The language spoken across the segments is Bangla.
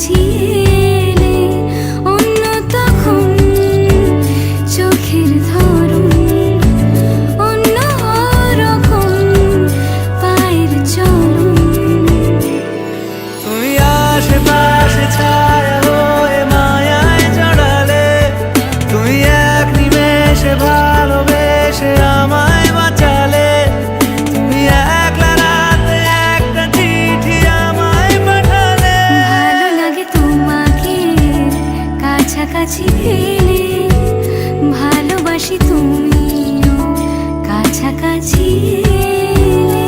কাছাকাছি এলে অন্য তখন চোখের ধরন অন্য রকম পায়ের চলন। তুমি আশেপাশে ছায়া হয়ে মায়ায় জড়ালে, তুমি এক নিমেষে ভালোবেসে আমায় বাঁচালে, তুমি একলা রাতে একটা চিঠি আমায় পাঠালে। ভালো লাগে তোমাকে কাছাকাছি পেলে, ভালোবাসি তুমিও কাছাকাছি এলে।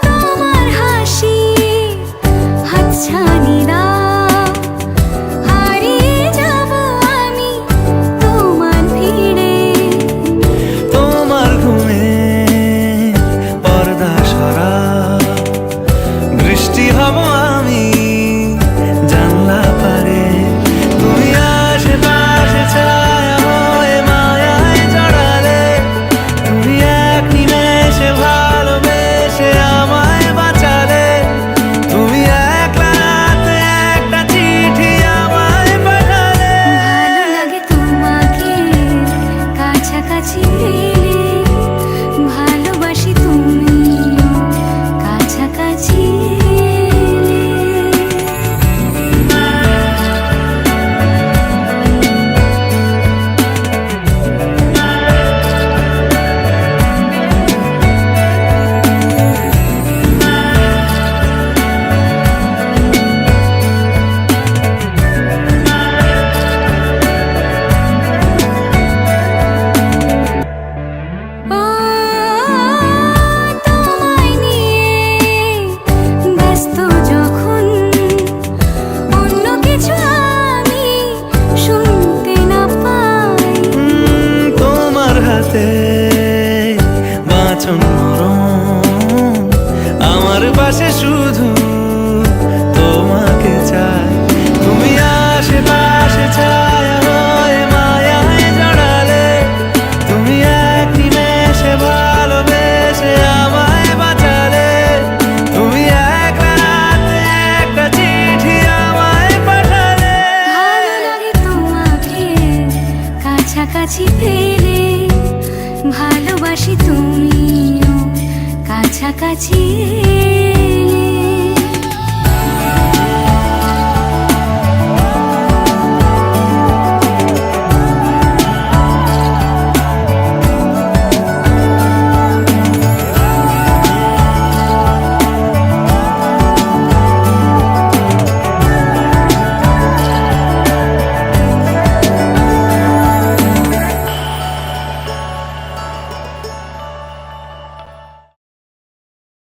তোমার হাসি হাতছানি দাও, হারিয়ে যাব আমি তোমার ভিড়ে। তোমার ঘুমে পর্দা সরাও, বৃষ্টি হব আমি জানলা পারে। তুমি আশেপাশে ছায়া হয়ে মায়ায় জড়ালে, তুমি এক নিমেষে ভালোবেসে আমায় বাঁচালে, তুমি একলা রাতে একটা চিঠি আমায় পাঠালে। ভালো লাগে তোমাকে কাছাকাছি পেলে, ভালোবাসি তুমিও কাছাকাছি এলে। ও তোমায় নিয়ে ব্যস্ত যখন, অন্য কিছু আমি শুনতে না পাই। তোমার হাতে বাঁচন মরণ, আমার পাশে শুধু তোমাকে চাই। তুমি আশেপাশে ছায়া হয়ে মায়ায় জড়ালে, তুমি এক নিমেষে ভালোবেসে আমায় বাঁচালে, তুমি এক রাতে একটা চিঠি আমায় পাঠালে। ভালো লাগে তোমাকে কাছাকাছি পেলে, ভালোবাসি তুমিও কাছাকাছি